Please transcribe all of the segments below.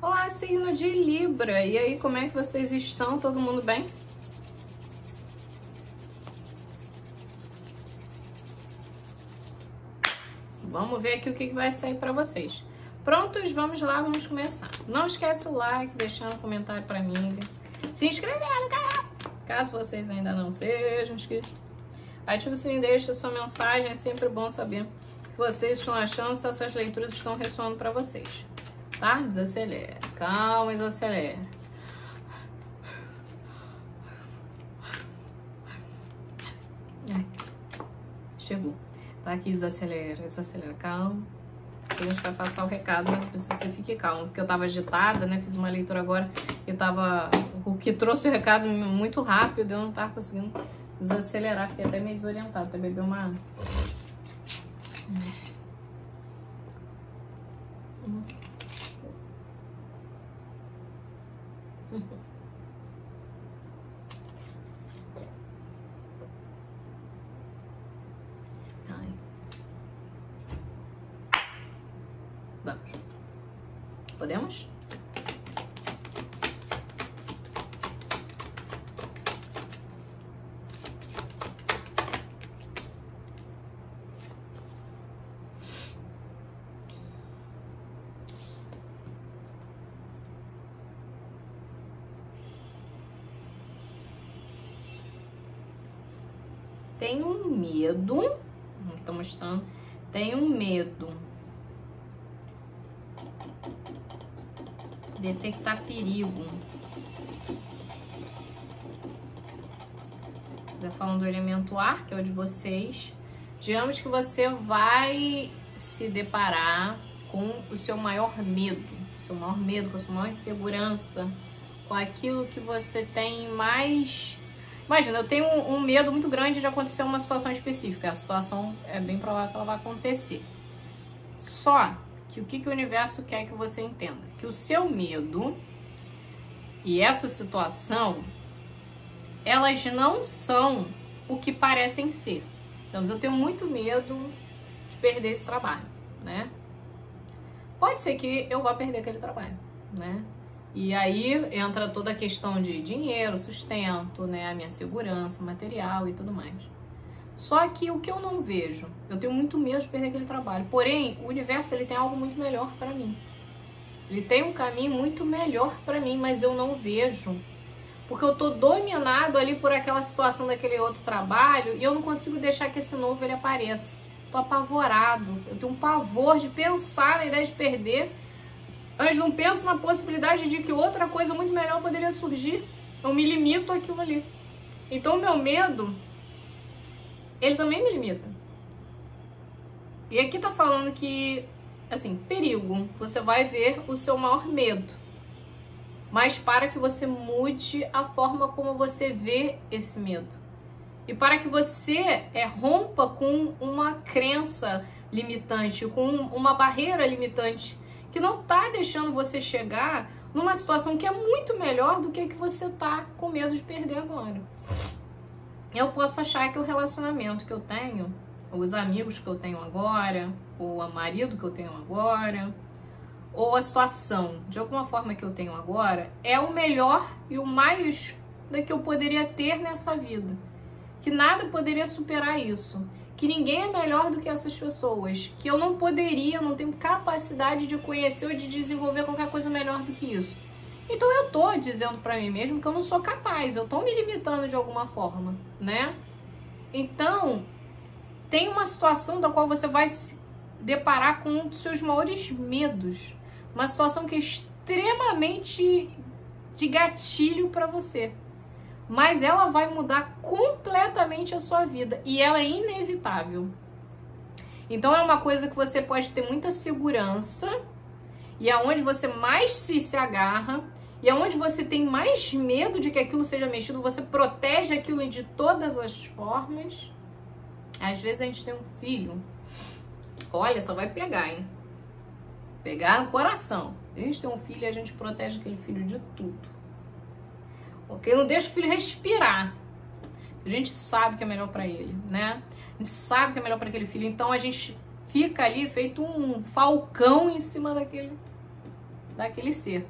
Olá, signo de Libra. E aí, como é que vocês estão? Todo mundo bem? Vamos ver aqui o que vai sair para vocês. Prontos? Vamos lá, vamos começar. Não esquece o like, deixar um comentário para mim. Se inscrever no canal, caso vocês ainda não sejam inscritos. Ative o sininho, deixa sua mensagem. É sempre bom saber o que vocês estão achando, se essas leituras estão ressoando para vocês. Tá? Desacelera. Calma e desacelera. Chegou. Tá aqui, desacelera, desacelera. Calma. A gente vai passar o recado, mas preciso que você fique calmo. Porque eu tava agitada, né? Fiz uma leitura agora e tava... O que trouxe o recado muito rápido, eu não tava conseguindo desacelerar. Fiquei até meio desorientada. Até beber uma água. Vamos. Podemos? Tenho medo. Estou mostrando. Tenho medo. Detectar perigo. Tá falando do elemento ar, que é o de vocês. Digamos que você vai se deparar com o seu maior medo. Com a sua maior insegurança. Com aquilo que você tem mais... Imagina, eu tenho um medo muito grande de acontecer uma situação específica. A situação é bem provável que ela vai acontecer. Só que o que o universo quer que você entenda? Que o seu medo e essa situação, elas não são o que parecem ser. Então, eu tenho muito medo de perder esse trabalho, né? Pode ser que eu vá perder aquele trabalho, né? E aí entra toda a questão de dinheiro, sustento, né? A minha segurança material e tudo mais. Só que o que eu não vejo, eu tenho muito medo de perder aquele trabalho. Porém, o universo ele tem algo muito melhor para mim. Ele tem um caminho muito melhor para mim, mas eu não vejo. Porque eu tô dominado ali por aquela situação daquele outro trabalho e eu não consigo deixar que esse novo ele apareça. Tô apavorado. Eu tenho um pavor de pensar na ideia de perder. Mas não penso na possibilidade de que outra coisa muito melhor poderia surgir. Eu me limito àquilo ali. Então, o meu medo, ele também me limita. E aqui tá falando que, assim, perigo. Você vai ver o seu maior medo. Mas para que você mude a forma como você vê esse medo. E para que você rompa com uma crença limitante, com uma barreira limitante, que não tá deixando você chegar numa situação que é muito melhor do que a que você tá com medo de perder agora. Eu posso achar que o relacionamento que eu tenho, ou os amigos que eu tenho agora, ou o marido que eu tenho agora, ou a situação, de alguma forma que eu tenho agora, é o melhor e o mais da que eu poderia ter nessa vida. Que nada poderia superar isso. Que ninguém é melhor do que essas pessoas. Que eu não poderia, não tenho capacidade de conhecer ou de desenvolver qualquer coisa melhor do que isso. Então eu tô dizendo pra mim mesmo que eu não sou capaz. Eu tô me limitando de alguma forma, né? Então, tem uma situação da qual você vai se deparar com um dos seus maiores medos. Uma situação que é extremamente de gatilho pra você. Mas ela vai mudar completamente a sua vida. E ela é inevitável. Então é uma coisa que você pode ter muita segurança. E é onde você mais se agarra. E é onde você tem mais medo de que aquilo seja mexido. Você protege aquilo de todas as formas. Às vezes a gente tem um filho. Olha, só vai pegar, hein? Pegar no coração. A gente tem um filho e a gente protege aquele filho de tudo. Porque não deixa o filho respirar. A gente sabe que é melhor pra ele, né? A gente sabe que é melhor pra aquele filho. Então a gente fica ali feito um falcão em cima daquele daquele ser.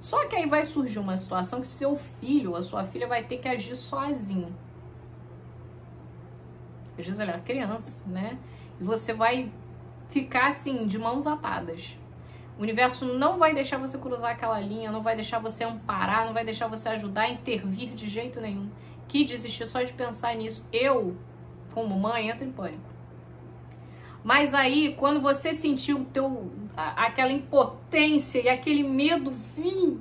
Só que aí vai surgir uma situação que seu filho ou a sua filha vai ter que agir sozinho. Às vezes ela é criança, né? E você vai ficar assim, de mãos atadas. O universo não vai deixar você cruzar aquela linha, não vai deixar você amparar, não vai deixar você ajudar a intervir de jeito nenhum. Que desistir só de pensar nisso. Eu, como mãe, entro em pânico. Mas aí, quando você sentir aquela impotência e aquele medo vir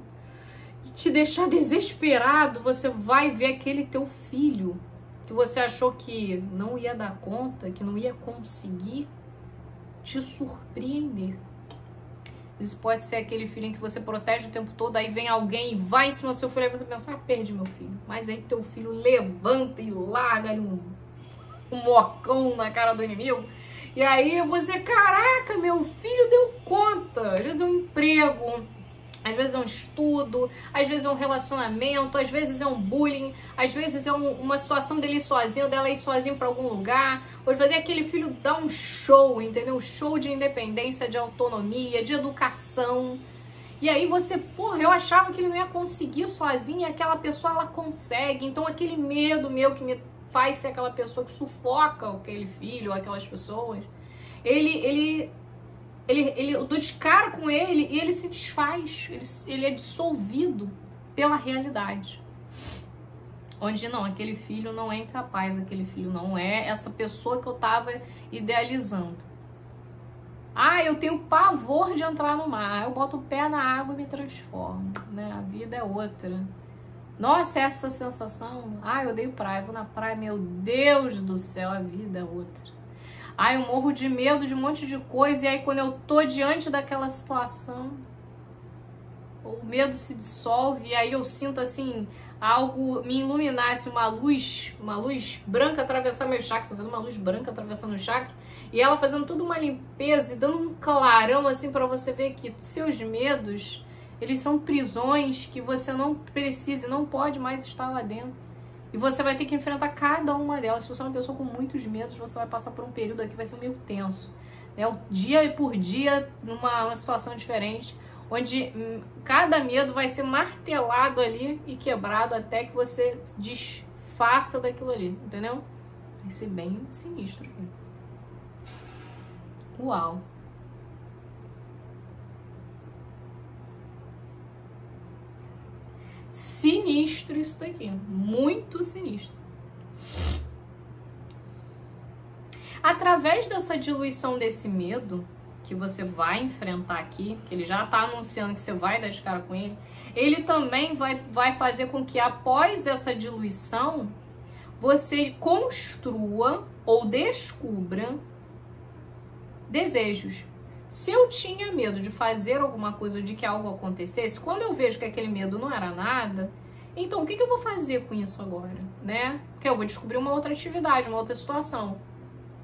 e te deixar desesperado, você vai ver aquele teu filho que você achou que não ia dar conta, que não ia conseguir, te surpreender. Isso pode ser aquele filho em que você protege o tempo todo, aí vem alguém e vai em cima do seu filho, aí você pensa, perdi meu filho. Mas aí teu filho levanta e larga ali um mocão na cara do inimigo. E aí você, caraca, meu filho deu conta. Às vezes é um emprego, às vezes é um estudo, às vezes é um relacionamento, às vezes é um bullying, às vezes é uma situação dele ir sozinho, dela ir sozinho pra algum lugar. Ou fazer aquele filho dar um show, entendeu? Um show de independência, de autonomia, de educação. E aí você, porra, eu achava que ele não ia conseguir sozinho e aquela pessoa, ela consegue. Então aquele medo meu que me faz ser aquela pessoa que sufoca aquele filho ou aquelas pessoas, eu dou de cara com ele e ele se desfaz, ele é dissolvido pela realidade. Onde não, aquele filho não é incapaz, aquele filho não é essa pessoa que eu tava idealizando. Ah, eu tenho pavor de entrar no mar, eu boto o pé na água e me transformo, né? A vida é outra. Nossa, essa sensação, eu odeio praia, vou na praia, meu Deus do céu, a vida é outra. Eu morro de medo de um monte de coisa, e aí quando eu tô diante daquela situação, o medo se dissolve, e aí eu sinto assim, algo me iluminar, assim, uma luz branca atravessar meu chakra, tô vendo uma luz branca atravessando o chakra, e ela fazendo toda uma limpeza e dando um clarão assim pra você ver que seus medos, eles são prisões que você não precisa e não pode mais estar lá dentro. E você vai ter que enfrentar cada uma delas. Se você é uma pessoa com muitos medos, você vai passar por um período aqui que vai ser meio tenso. Né? O dia por dia, numa situação diferente, onde cada medo vai ser martelado ali e quebrado até que você desfaça daquilo ali, entendeu? Vai ser bem sinistro aqui. Uau! Sinistro isso daqui, muito sinistro. Através dessa diluição desse medo que você vai enfrentar aqui, que ele já está anunciando que você vai dar de cara com ele, ele também vai fazer com que após essa diluição você construa ou descubra desejos. Se eu tinha medo de fazer alguma coisa, de que algo acontecesse, quando eu vejo que aquele medo não era nada, então o que eu vou fazer com isso agora, né? Porque eu vou descobrir uma outra atividade, uma outra situação.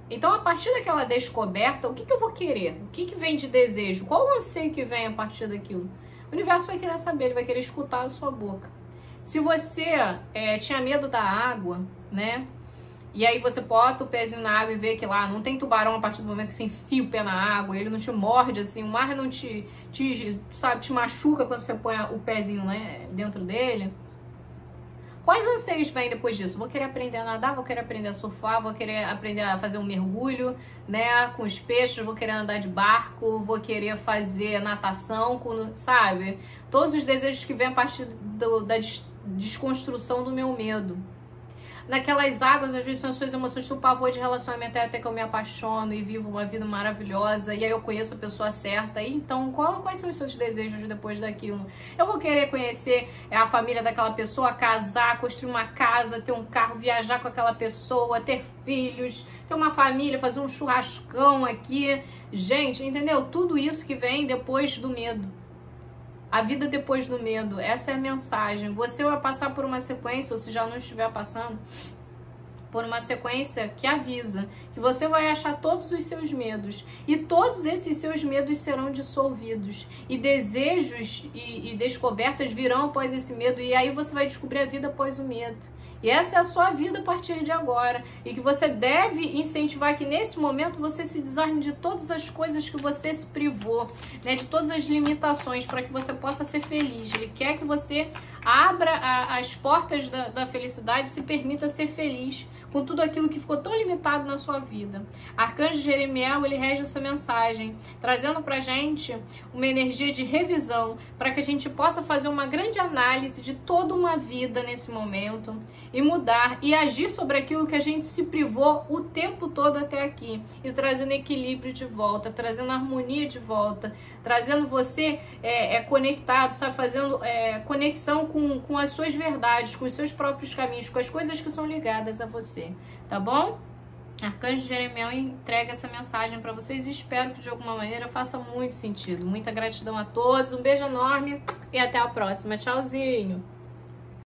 Então, a partir daquela descoberta, o que eu vou querer? O que vem de desejo? Qual o anseio que vem a partir daquilo? O universo vai querer saber, ele vai querer escutar a sua boca. Se você tinha medo da água, né? E aí você bota o pezinho na água e vê que lá não tem tubarão a partir do momento que você enfia o pé na água, ele não te morde, assim, o mar não te machuca quando você põe o pezinho, né, dentro dele. Quais anseios vêm depois disso? Vou querer aprender a nadar, vou querer aprender a surfar, vou querer aprender a fazer um mergulho, né, com os peixes, vou querer andar de barco, vou querer fazer natação, sabe? Todos os desejos que vêm a partir da desconstrução do meu medo. Naquelas águas, às vezes, são as suas emoções do pavor de relacionamento, até que eu me apaixono e vivo uma vida maravilhosa, e aí eu conheço a pessoa certa. E então, quais são os seus desejos depois daquilo? Eu vou querer conhecer a família daquela pessoa, casar, construir uma casa, ter um carro, viajar com aquela pessoa, ter filhos, ter uma família, fazer um churrascão aqui. Gente, entendeu? Tudo isso que vem depois do medo. A vida depois do medo, essa é a mensagem. Você vai passar por uma sequência, ou se já não estiver passando, por uma sequência que avisa que você vai achar todos os seus medos. E todos esses seus medos serão dissolvidos. E desejos e descobertas virão após esse medo. E aí você vai descobrir a vida após o medo. E essa é a sua vida a partir de agora. E que você deve incentivar que nesse momento você se desarme de todas as coisas que você se privou, né? De todas as limitações, para que você possa ser feliz. Ele quer que você abra as portas da felicidade e se permita ser feliz com tudo aquilo que ficou tão limitado na sua vida. Arcanjo Jeremiel, ele rege essa mensagem, trazendo pra gente uma energia de revisão, para que a gente possa fazer uma grande análise de toda uma vida nesse momento e mudar e agir sobre aquilo que a gente se privou o tempo todo até aqui, e trazendo equilíbrio de volta, trazendo harmonia de volta, trazendo você conectado, sabe, fazendo conexão com as suas verdades, com os seus próprios caminhos, com as coisas que são ligadas a você, tá bom? Arcanjo Jeremiel entrega essa mensagem para vocês e espero que de alguma maneira faça muito sentido. Muita gratidão a todos, um beijo enorme e até a próxima. Tchauzinho!